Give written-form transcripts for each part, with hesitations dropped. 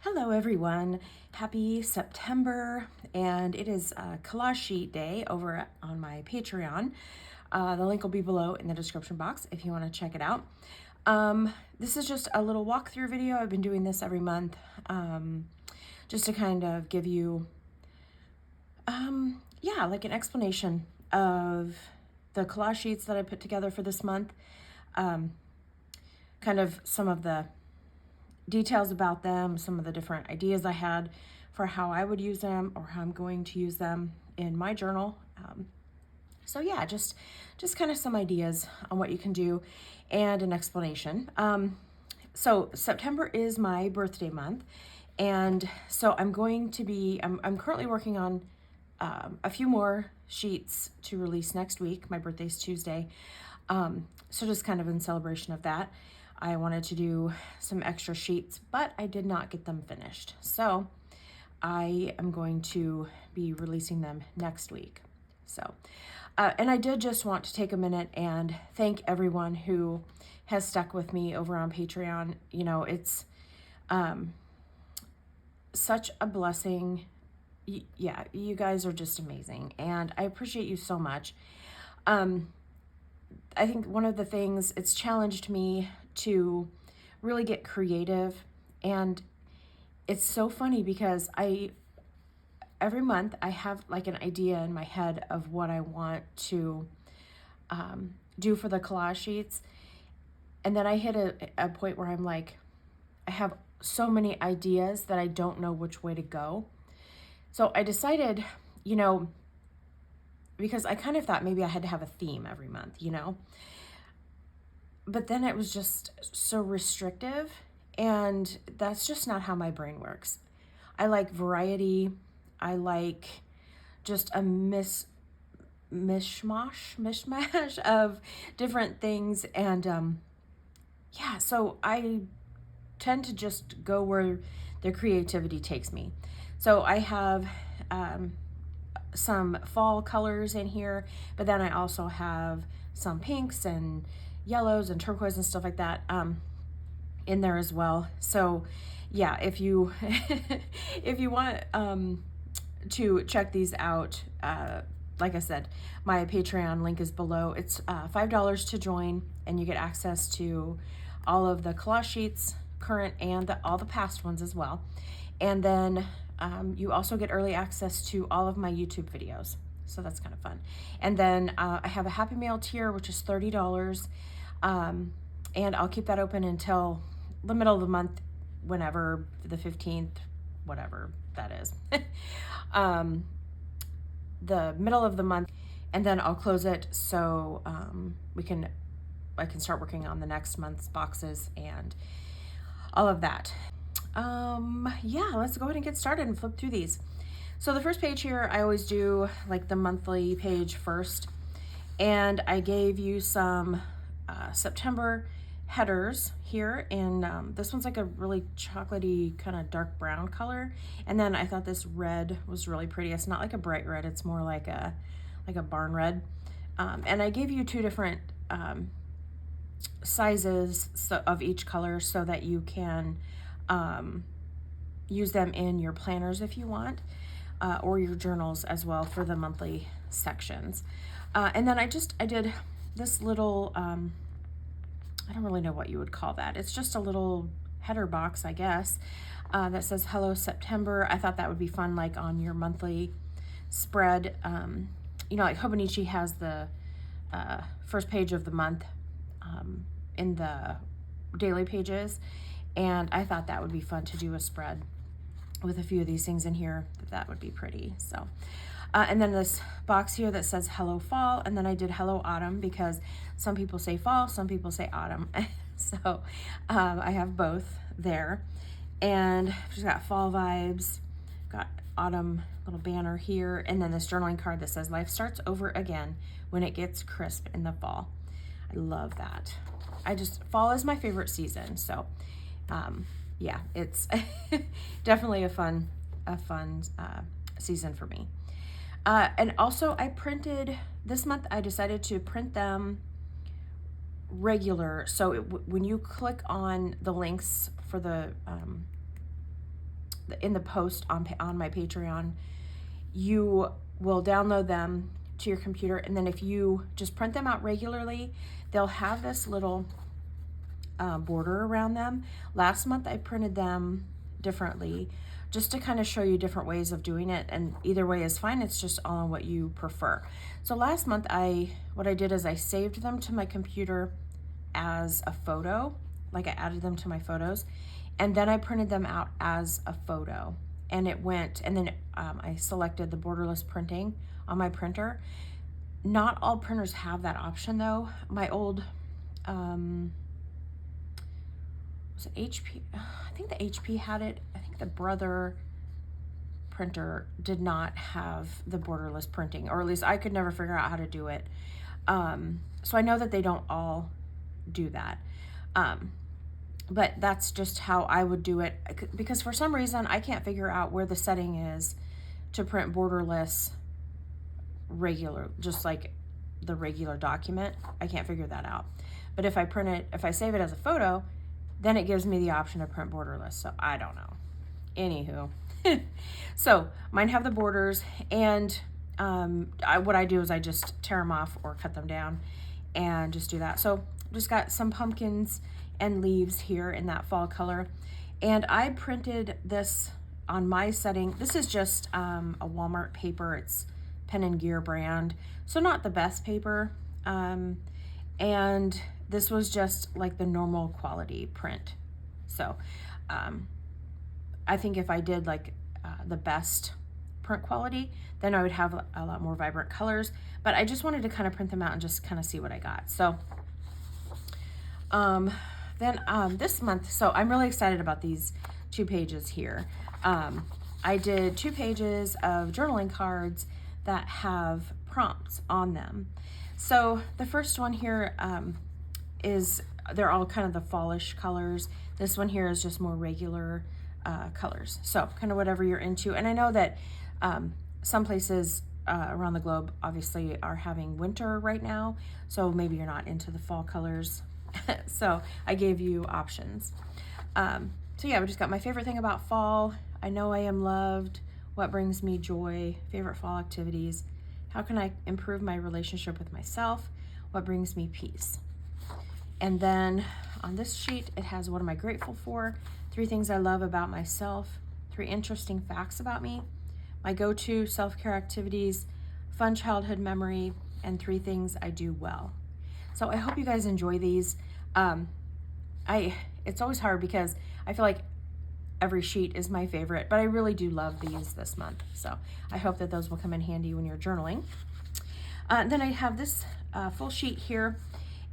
Hello everyone, happy September, and it is Collage Sheet Day over on my Patreon. The link will be below in the description box if you want to check it out. This is just a little walkthrough video. I've been doing this every month just to kind of give you, like an explanation of the collage sheets that I put together for this month, kind of some of the details about them, some of the different ideas I had for how I would use them or how I'm going to use them in my journal. So yeah, just kind of some ideas on what you can do and an explanation. So September is my birthday month, and so I'm currently working on a few more sheets to release next week. My birthday's Tuesday. So just kind of in celebration of that, I wanted to do some extra sheets, but I did not get them finished. So I am going to be releasing them next week. So, and I did just want to take a minute and thank everyone who has stuck with me over on Patreon. You know, it's such a blessing. Yeah, you guys are just amazing, and I appreciate you so much. I think one of the things, it's challenged me to really get creative, and it's so funny because every month I have like an idea in my head of what I want to do for the collage sheets, and then I hit a point where I'm like, I have so many ideas that I don't know which way to go. So I decided, because I kind of thought maybe I had to have a theme every month, but then it was just so restrictive, and that's just not how my brain works. I like variety. I like just a mishmash of different things, and so I tend to just go where the creativity takes me. So I have some fall colors in here, but then I also have some pinks and yellows and turquoise and stuff like that in there as well. So yeah, if you if you want to check these out, like I said, my Patreon link is below. It's $5 to join, and you get access to all of the collage sheets, current and all the past ones as well. And then you also get early access to all of my YouTube videos. So that's kind of fun. And then I have a Happy Mail tier, which is $30. And I'll keep that open until the middle of the month, whenever, the 15th, whatever that is. The middle of the month, and then I'll close it so I can start working on the next month's boxes and all of that. Let's go ahead and get started and flip through these. So the first page here, I always do like the monthly page first, and I gave you some September headers here, and this one's like a really chocolatey kind of dark brown color, and then I thought this red was really pretty. It's not like a bright red, it's more like a barn red, and I gave you two different sizes of each color so that you can use them in your planners if you want, or your journals as well for the monthly sections. And then I did this little, I don't really know what you would call that. It's just a little header box, I guess, that says Hello September. I thought that would be fun, like on your monthly spread. Like Hobonichi has the first page of the month in the daily pages, and I thought that would be fun to do a spread with a few of these things in here. That would be pretty. So and then this box here that says Hello Fall, and then I did Hello Autumn because some people say fall, some people say autumn. So I have both there, and just got fall vibes, got autumn little banner here, and then this journaling card that says life starts over again when it gets crisp in the fall. I love that. Fall is my favorite season, so yeah, it's definitely a fun season for me. And also I printed, this month I decided to print them regular. So when you click on the links for the in the post on my Patreon. You will download them to your computer, and then if you just print them out regularly, they'll have this little border around them. Last month I printed them differently just to kind of show you different ways of doing it, and either way is fine. It's just all on what you prefer. So last month what I did is I saved them to my computer as a photo, like I added them to my photos, and then I printed them out as a photo, and it went, and then I selected the borderless printing on my printer. Not all printers have that option though. My old was it HP? I think the HP had it. I think the Brother printer did not have the borderless printing, or at least I could never figure out how to do it. So I know that they don't all do that. But that's just how I would do it, because for some reason I can't figure out where the setting is to print borderless regular, just like the regular document. I can't figure that out. But if I save it as a photo, then it gives me the option to print borderless. So I don't know. Anywho, so mine have the borders, and what I do is I just tear them off or cut them down and just do that. So just got some pumpkins and leaves here in that fall color, and I printed this on my setting. This is just a Walmart paper. It's Pen and Gear brand, so not the best paper, and this was just like the normal quality print. So I think if I did like the best print quality, then I would have a lot more vibrant colors, but I just wanted to kind of print them out and just kind of see what I got. So then this month, so I'm really excited about these 2 pages here. I did 2 pages of journaling cards that have prompts on them. So the first one here they're all kind of the fallish colors. This one here is just more regular colors. So kind of whatever you're into. And I know that some places around the globe obviously are having winter right now, so maybe you're not into the fall colors. So I gave you options. So yeah, we just got my favorite thing about fall. I know I am loved. What brings me joy? Favorite fall activities. How can I improve my relationship with myself? What brings me peace? And then on this sheet, it has what am I grateful for? 3 things I love about myself. 3 interesting facts about me. My go-to self-care activities, fun childhood memory, and 3 things I do well. So I hope you guys enjoy these. It's always hard because I feel like every sheet is my favorite, but I really do love these this month. So I hope that those will come in handy when you're journaling. Then I have this full sheet here.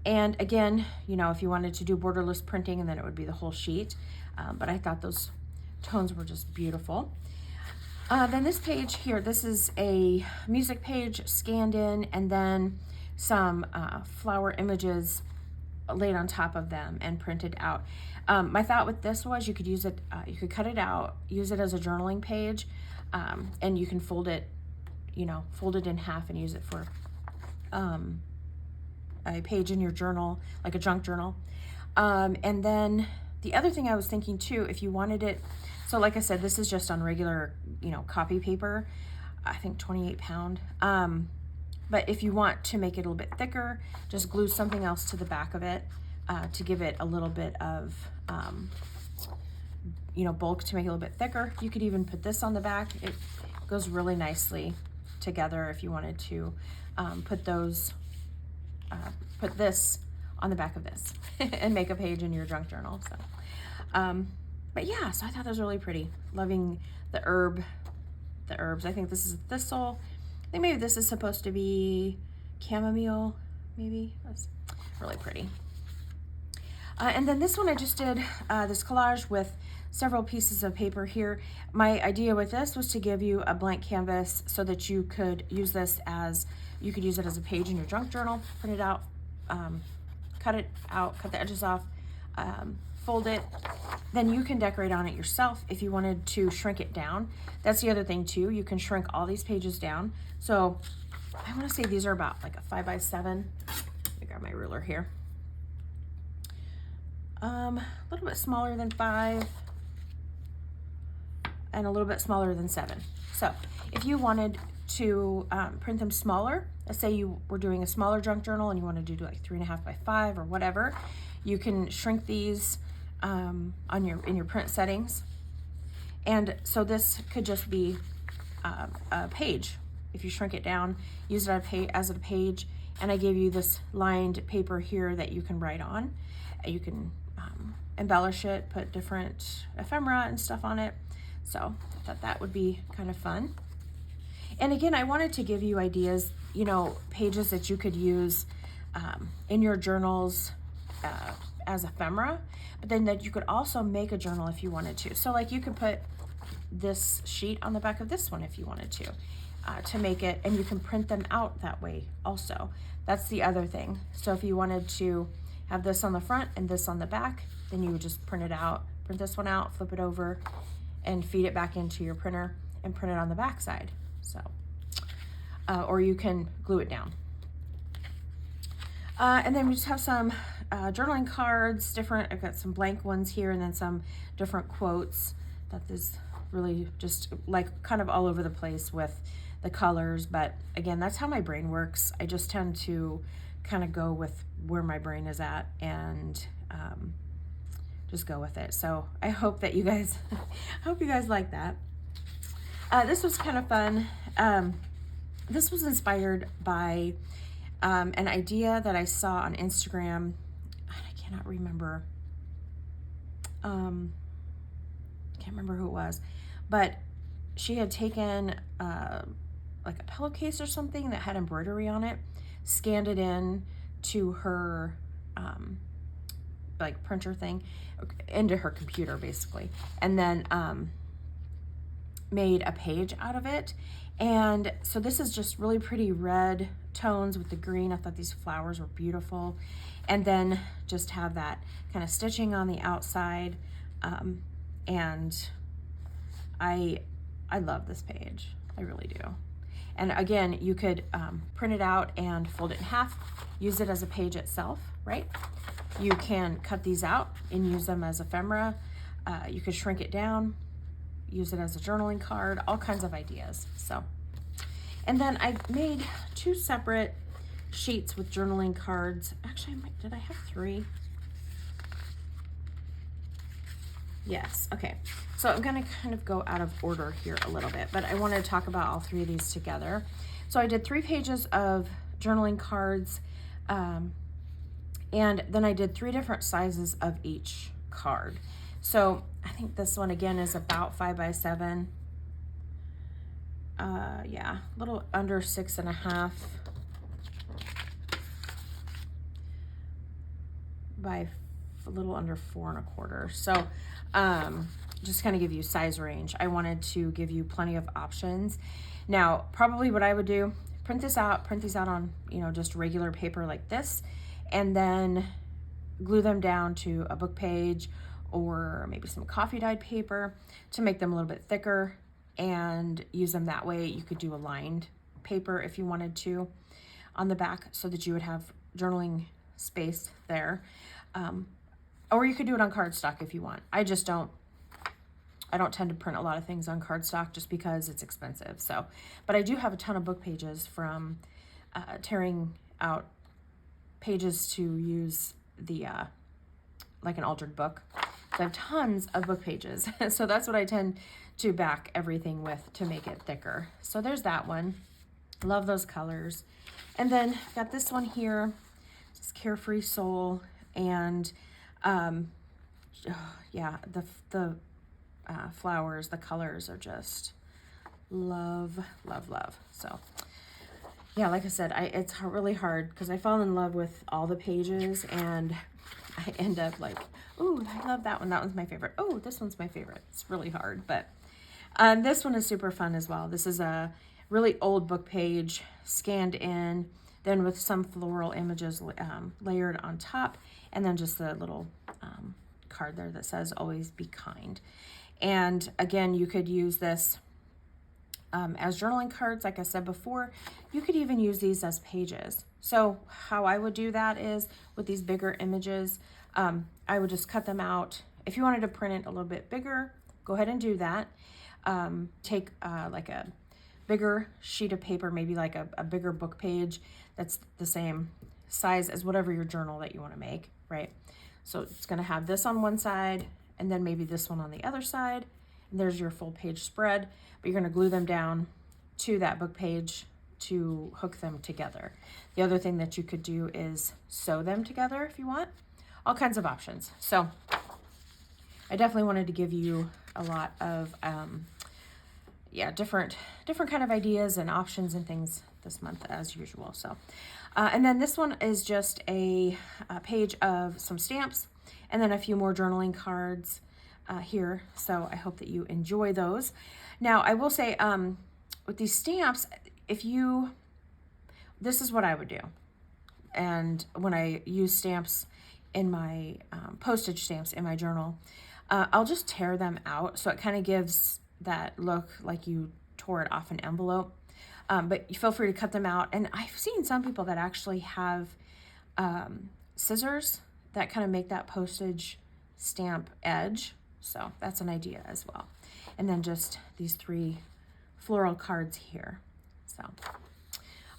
And again, you know, if you wanted to do borderless printing, and then it would be the whole sheet. But I thought those tones were just beautiful. Then this page here, this is a music page scanned in, and then some flower images laid on top of them and printed out. My thought with this was you could use it, you could cut it out, use it as a journaling page, and you can fold it, you know, fold it in half and use it for a page in your journal, like a junk journal. And then the other thing I was thinking too, if you wanted it, so like I said, this is just on regular, you know, copy paper, I think 28 pound. But if you want to make it a little bit thicker, just glue something else to the back of it to give it a little bit of, you know, bulk, to make it a little bit thicker. You could even put this on the back. It goes really nicely together if you wanted to put this on the back of this and make a page in your junk journal. So, but yeah, so I thought that was really pretty. Loving the herbs. I think this is a thistle. I think maybe this is supposed to be chamomile, maybe. That's really pretty. And then this one I just did this collage with several pieces of paper here. My idea with this was to give you a blank canvas so that you could use this as, you could use it as a page in your junk journal, print it out, cut it out, cut the edges off, fold it, then you can decorate on it yourself if you wanted to shrink it down. That's the other thing too, you can shrink all these pages down. So I want to say these are about like a 5 by 7. Let me grab my ruler here. A little bit smaller than 5. and a little bit smaller than 7. So if you wanted to print them smaller, let's say you were doing a smaller junk journal and you wanted to do like 3.5 by 5 or whatever, you can shrink these in your print settings. And so this could just be a page. If you shrink it down, use it as a page. And I gave you this lined paper here that you can write on. You can embellish it, put different ephemera and stuff on it. So I thought that would be kind of fun. And again, I wanted to give you ideas, you know, pages that you could use in your journals as ephemera, but then that you could also make a journal if you wanted to. So like you could put this sheet on the back of this one if you wanted to make it, and you can print them out that way also. That's the other thing. So if you wanted to have this on the front and this on the back, then you would just print it out, print this one out, flip it over, and feed it back into your printer and print it on the back side. So, or you can glue it down. And then we just have some journaling cards, different, I've got some blank ones here and then some different quotes. That is really just like kind of all over the place with the colors, but again, that's how my brain works. I just tend to kind of go with where my brain is at and just go with it. So I hope that you guys, I hope you guys like that. This was kind of fun. This was inspired by an idea that I saw on Instagram. I cannot remember. Can't remember who it was, but she had taken like a pillowcase or something that had embroidery on it, scanned it in to her like printer thing, into her computer basically, and then made a page out of it. And so this is just really pretty red tones with the green. I thought these flowers were beautiful, and then just have that kind of stitching on the outside. And I love this page, I really do. And again, you could print it out and fold it in half, use it as a page itself, right? You can cut these out and use them as ephemera. You could shrink it down, use it as a journaling card, all kinds of ideas. So, and then I made 2 separate sheets with journaling cards. Actually, did I have 3? Yes, okay. So I'm gonna kind of go out of order here a little bit, but I want to talk about all 3 of these together. So I did 3 pages of journaling cards, and then I did 3 different sizes of each card. So I think this one again is about 5 by 7. Yeah, a little under 6.5 by a little under 4 1/4. So just kind of give you size range. I wanted to give you plenty of options. Now, probably what I would do, print these out on, you know, just regular paper like this, and then glue them down to a book page or maybe some coffee dyed paper to make them a little bit thicker and use them that way. You could do a lined paper if you wanted to on the back so that you would have journaling space there. Or you could do it on cardstock if you want. I don't tend to print a lot of things on cardstock just because it's expensive. So, but I do have a ton of book pages from tearing out pages to use the like an altered book. So I have tons of book pages. So that's what I tend to back everything with to make it thicker. So there's that one. Love those colors. And then got this one here, just Carefree Soul, and yeah, the flowers, the colors are just love. So yeah, like I said, it's really hard because I fall in love with all the pages and I end up like, oh, I love that one. That one's my favorite. Oh, this one's my favorite. It's really hard, but this one is super fun as well. This is a really old book page scanned in, then with some floral images layered on top, and then just the little card there that says always be kind. And again, you could use this as journaling cards. Like I said before, you could even use these as pages. So how I would do that is with these bigger images, I would just cut them out. If you wanted to print it a little bit bigger, go ahead and do that. Take like a bigger sheet of paper, maybe like a bigger book page that's the same size as whatever your journal that you want to make, right? So it's going to have this on one side and then maybe this one on the other side. And there's your full page spread, but you're going to glue them down to that book page to hook them together. The other thing that you could do is sew them together if you want. All kinds of options. So I definitely wanted to give you a lot of different kind of ideas and options and things this month as usual. So and then this one is just a page of some stamps and then a few more journaling cards here. So I hope that you enjoy those. Now I will say with these stamps, this is what I would do. And when I use stamps in my postage stamps in my journal, I'll just tear them out. So it kind of gives that look like you tore it off an envelope. But you feel free to cut them out. And I've seen some people that actually have scissors that kind of make that postage stamp edge. So that's an idea as well. And then just these 3 floral cards here. So,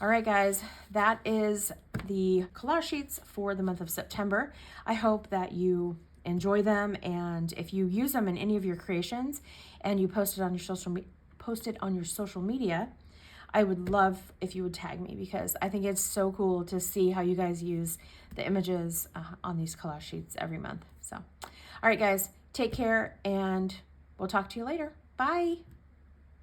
all right, guys, that is the collage sheets for the month of September. I hope that you enjoy them, and if you use them in any of your creations and you post it on your social media, I would love if you would tag me, because I think it's so cool to see how you guys use the images on these collage sheets every month. So, all right, guys, take care, and we'll talk to you later. Bye.